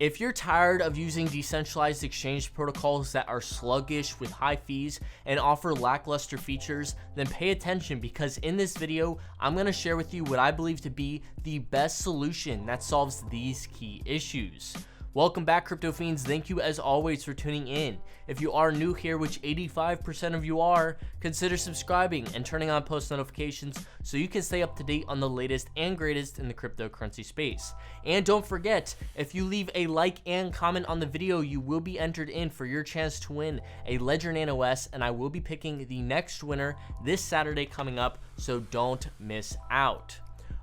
If you're tired of using decentralized exchange protocols that are sluggish with high fees and offer lackluster features, then pay attention, because in this video, I'm going to share with you what I believe to be the best solution that solves these key issues. Welcome back, Crypto Fiends. Thank you as always for tuning in. If you are new here, which 85% of you are, consider subscribing and turning on post notifications so you can stay up to date on the latest and greatest in the cryptocurrency space. And don't forget, if you leave a like and comment on the video, you will be entered in for your chance to win a Ledger Nano S, and I will be picking the next winner this Saturday coming up, so don't miss out.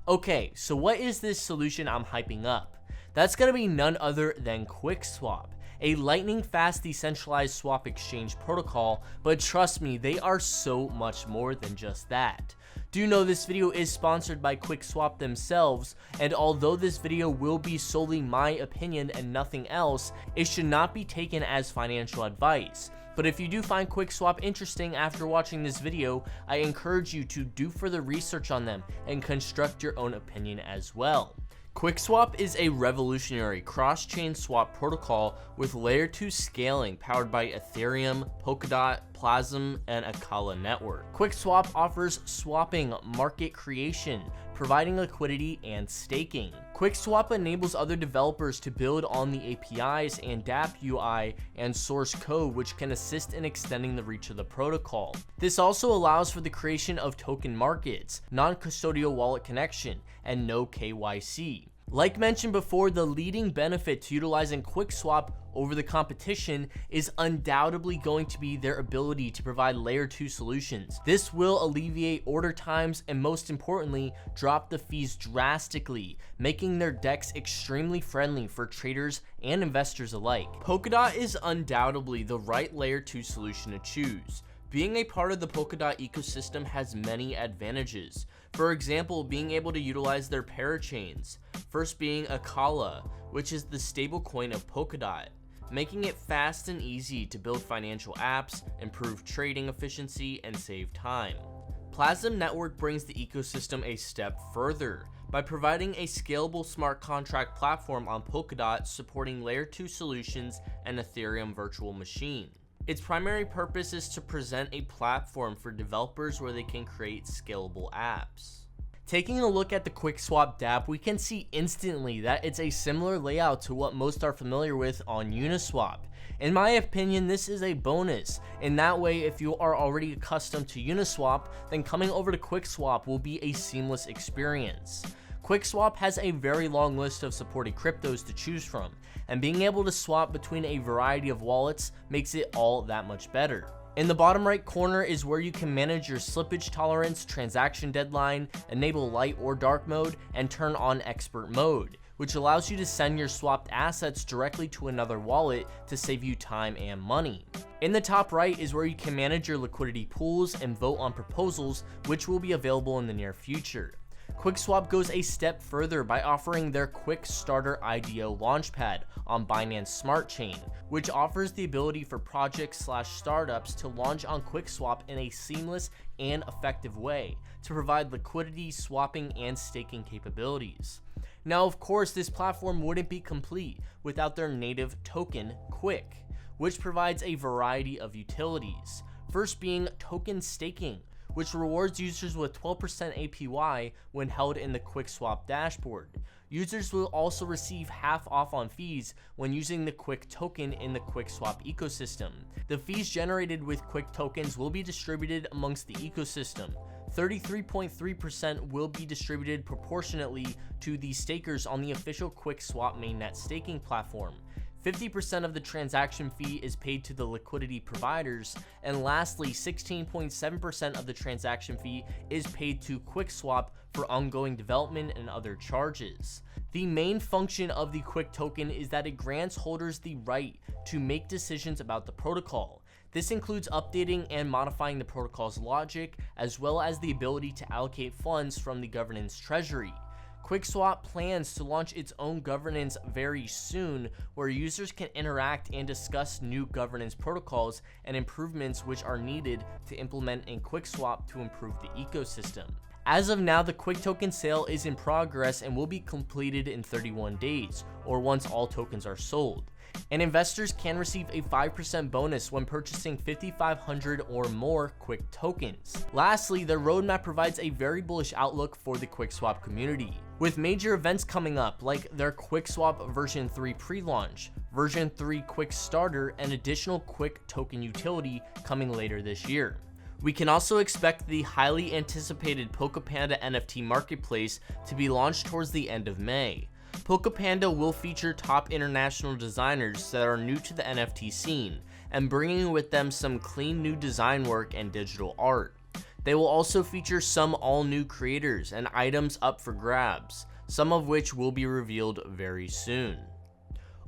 Okay, so what is this solution I'm hyping up? That's going to be none other than QuickSwap, a lightning fast decentralized swap exchange protocol, but trust me, they are so much more than just that. Do know this video is sponsored by QuickSwap themselves, and although this video will be solely my opinion and nothing else, it should not be taken as financial advice. But if you do find QuickSwap interesting after watching this video, I encourage you to do further research on them and construct your own opinion as well. QuickSwap is a revolutionary cross-chain swap protocol with layer 2 scaling powered by Ethereum, Polkadot, Plasm, and Acala network. QuickSwap offers swapping, market creation, providing liquidity, and staking. QuickSwap enables other developers to build on the APIs and dApp UI and source code, which can assist in extending the reach of the protocol. This also allows for the creation of token markets, non-custodial wallet connection, and no KYC. Like mentioned before, the leading benefit to utilizing QuickSwap over the competition is undoubtedly going to be their ability to provide layer 2 solutions. This will alleviate order times and, most importantly, drop the fees drastically, making their DEX extremely friendly for traders and investors alike. Polkadot is undoubtedly the right layer 2 solution to choose. Being a part of the Polkadot ecosystem has many advantages. For example, being able to utilize their parachains, first being Acala, which is the stablecoin of Polkadot, making it fast and easy to build financial apps, improve trading efficiency, and save time. Plasm Network brings the ecosystem a step further by providing a scalable smart contract platform on Polkadot supporting layer 2 solutions and Ethereum virtual machine. Its primary purpose is to present a platform for developers where they can create scalable apps. Taking a look at the QuickSwap dApp, we can see instantly that it's a similar layout to what most are familiar with on Uniswap. In my opinion, this is a bonus. In that way, if you are already accustomed to Uniswap, then coming over to QuickSwap will be a seamless experience. QuickSwap has a very long list of supported cryptos to choose from, and being able to swap between a variety of wallets makes it all that much better. In the bottom right corner is where you can manage your slippage tolerance, transaction deadline, enable light or dark mode, and turn on expert mode, which allows you to send your swapped assets directly to another wallet to save you time and money. In the top right is where you can manage your liquidity pools and vote on proposals, which will be available in the near future. QuickSwap goes a step further by offering their Quick Starter IDO Launchpad on Binance Smart Chain, which offers the ability for projects/startups to launch on QuickSwap in a seamless and effective way to provide liquidity, swapping, and staking capabilities. Now, of course, this platform wouldn't be complete without their native token, Quick, which provides a variety of utilities. First being token staking, which rewards users with 12% APY when held in the QuickSwap dashboard. Users will also receive half off on fees when using the Quick token in the QuickSwap ecosystem. The fees generated with Quick tokens will be distributed amongst the ecosystem. 33.3% will be distributed proportionately to the stakers on the official QuickSwap mainnet staking platform. 50% of the transaction fee is paid to the liquidity providers, and lastly, 16.7% of the transaction fee is paid to QuickSwap for ongoing development and other charges. The main function of the Quick token is that it grants holders the right to make decisions about the protocol. This includes updating and modifying the protocol's logic, as well as the ability to allocate funds from the governance treasury. QuickSwap plans to launch its own governance very soon, where users can interact and discuss new governance protocols and improvements which are needed to implement in QuickSwap to improve the ecosystem. As of now, the Quick Token sale is in progress and will be completed in 31 days, or once all tokens are sold. And investors can receive a 5% bonus when purchasing 5,500 or more Quick tokens. Lastly, their roadmap provides a very bullish outlook for the QuickSwap community, with major events coming up like their QuickSwap version 3 pre-launch, version 3 Quick Starter, and additional Quick token utility coming later this year. We can also expect the highly anticipated PokePanda NFT marketplace to be launched towards the end of May. PokePanda will feature top international designers that are new to the NFT scene, and bringing with them some clean new design work and digital art. They will also feature some all-new creators and items up for grabs, some of which will be revealed very soon.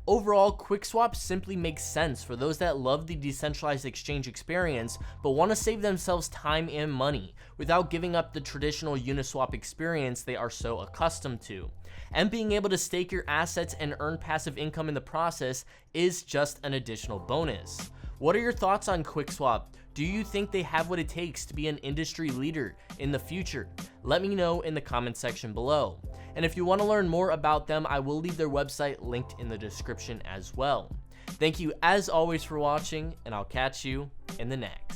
Overall, QuickSwap simply makes sense for those that love the decentralized exchange experience but want to save themselves time and money without giving up the traditional Uniswap experience they are so accustomed to. And being able to stake your assets and earn passive income in the process is just an additional bonus. What are your thoughts on QuickSwap? Do you think they have what it takes to be an industry leader in the future? Let me know in the comment section below. And if you want to learn more about them, I will leave their website linked in the description as well. Thank you as always for watching, and I'll catch you in the next.